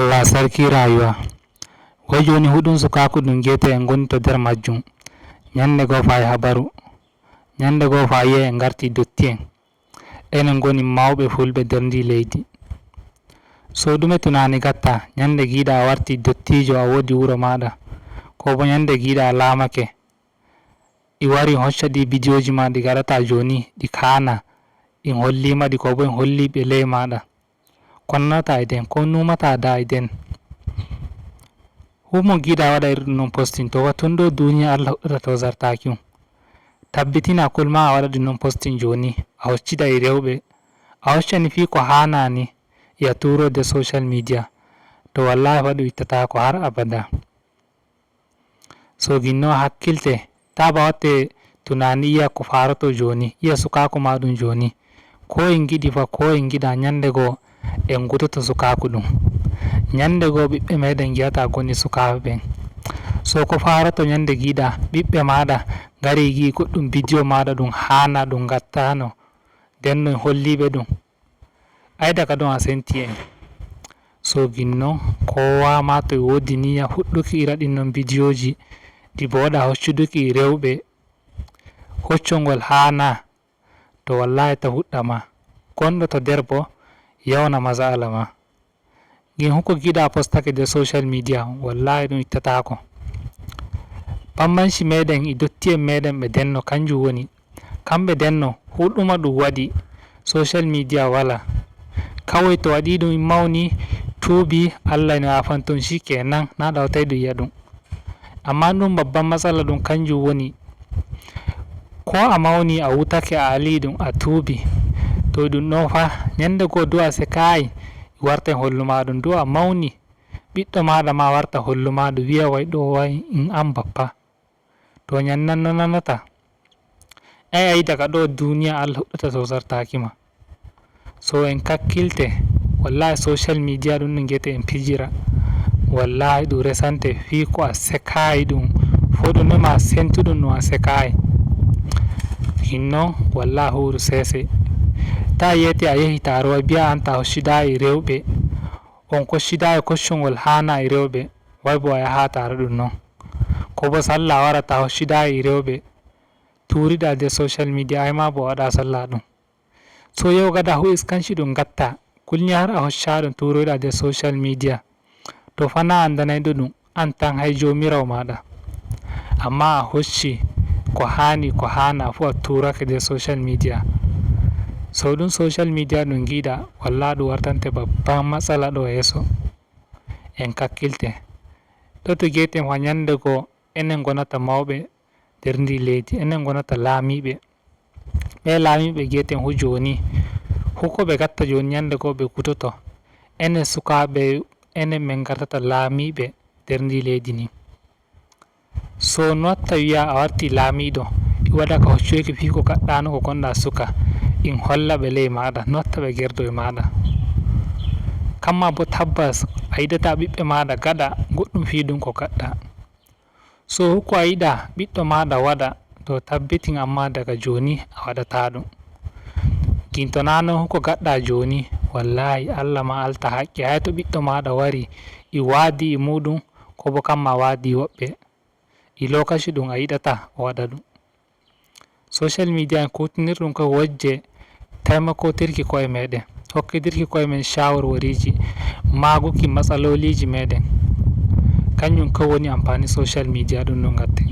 Allah sarki rayuwa. Wai joni huɗum sukaku ɗum gete en goni to nder majjum. Nyande goo fayi habaru, nyande goo fa yi'e en garti dotti enen goni mawɓe fulɓe nder ndi leydi. So ɗume tunani gatta nyande giɗa a warti dottijo, a wodi wuro maɗa, ko bo nyande giɗa a lamake, ɗi wari hocca ɗi bidiyoji ma ɗi gaɗata joni ɗi kana, ɗin hollima ɗi, ko bo en holliɓe ley maɗa, ko nanata e den, ko numata da e den. Fu mo giɗa waɗa iri non posting to ton ɗo duniya Allah huɗɗata tozartaki tabbitina kulma a waɗa ɗum non posting joni a hoccida e rewɓe, a hoccani fi ko hanani ya turode social media, to wallahi fa ɗum ittatako har abada. So ginno hakkilte, ta ba watte tunani iya ko faroto joni, iya sukaku maɗum joni, ko en giɗi fa ko en giɗa nyande goo en gutoto sukaku ɗum, nyande goo ɓiɓɓe meɗen giyata goni sukaɓe ɓen. So ko faroto nyande giɗa ɓiɓɓe maɗa gari gi goɗɗum bidiyo maɗa ɗum hana ɗum gattano, nden no holliɓe ɗum, ai daga ɗon a senti en. So ginno kowa ma to wodi niya fuɗɗuki ira ɗin non bidiyoji ɗi boɗa hoccuduki rewɓe, hoccongol hana, to wallahi ta huɗɗama, gonɗo to nder bo yawna masala ma. Gin huko giɗa postake nder social media wallahi ɗum ittatako. Bambanci meɗen e dotti en meɗen ɓe denno kanjum woni, kamɓe denno huɗuma ɗum waɗi social media wala, kawai to waɗi ɗum mawni tuubi Allah no yafan ton shikenan, na ɗawtai ɗum yi'a ɗum. Amma ɗum babban matsala ɗum kanjum woni, ko a mawni a wutake a ali ɗum a tuubi, to ɗum ɗon fa nyande goo du a sekayi wartai holluma ɗum, du a mawni ɓiɗɗo maɗa ma warta holluma ɗum wi'a wai ɗo wai an bappa, to nyannan no nanata. Ai ayi daga ɗo duniya Allah huɗɗata tozartaki ma. So en kakkilte, wallahi social media ɗum no giyete en pijira, wallahi ɗum resante fi ko a sekayi ɗum, fo ɗum noma sentuɗum ɗum a sekayi. Hinnon wallahi huru sese, ta yiyete a yehi taro biya anta hoccidayi rewɓe, on koccidayi koccugol hana e rewɓe, wai bo a yaha taro ɗum non, ko bo sallah warata hoccidayi e rewɓe turiɗa nder social media, ai ma bo a waɗa sallah ɗum. So yau gada hu iskanci ɗum gatta, kulni har a hocca ɗum turoɗa nder social media, to fa na andanayɗo ɗum an tan hay jomirawo maɗa, amma a hocci ko hani ko hana fu a turake nder social media. So ɗum social media ɗum giɗa wallahi ɗum wartante babban matsala ɗo yeso. En kakkilte, ɗo to giyeten fa nyande goo enen gonata mawɓe nder ndi leydi, enen gonata laamiɓe, ɓe laamiɓe giyeten hu joni, hu ko ɓe gatta joni nyande goo ɓe gutoto, enen sukaɓe enen min gartata laamiɓe nder ndi leydi ni. So no watta wi'a a warti laamiɗo, ɗi waɗa ka hoccuki fi ko gaɗɗano ko gonɗa suka, ɗin holla ɓe ley maɗa, no watta ɓe gerdo e maɗa. Kamma bo tabbas a yiɗata ɓiɓɓe maɗa gaɗa goɗɗum fi ɗum ko gaɗɗa. So huko a yiɗa ɓiɗɗo maɗa waɗa, to tabbitin amma daga joni a waɗata ɗum. Gin to na non huko gaɗɗa joni wallahi Allah ma alta haqqi, hay to ɓiɗɗo maɗa wari e wadi e muɗum, ko bo kamma wadi woɓɓe, e lokaci ɗum a yiɗata o waɗa ɗum. Social media en kutinirɗum koye wojje taimakotirki koye meɗen, hokkidirki koye men shawarwariji, maguki matsaloliji meɗen, kanjum ko woni ampani social media ɗum no gatten.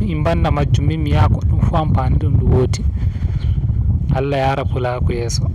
In banda majjum min mi yi'a goɗɗum fu ampani ɗum ɗum wodi. Allah yara pulaku yeso.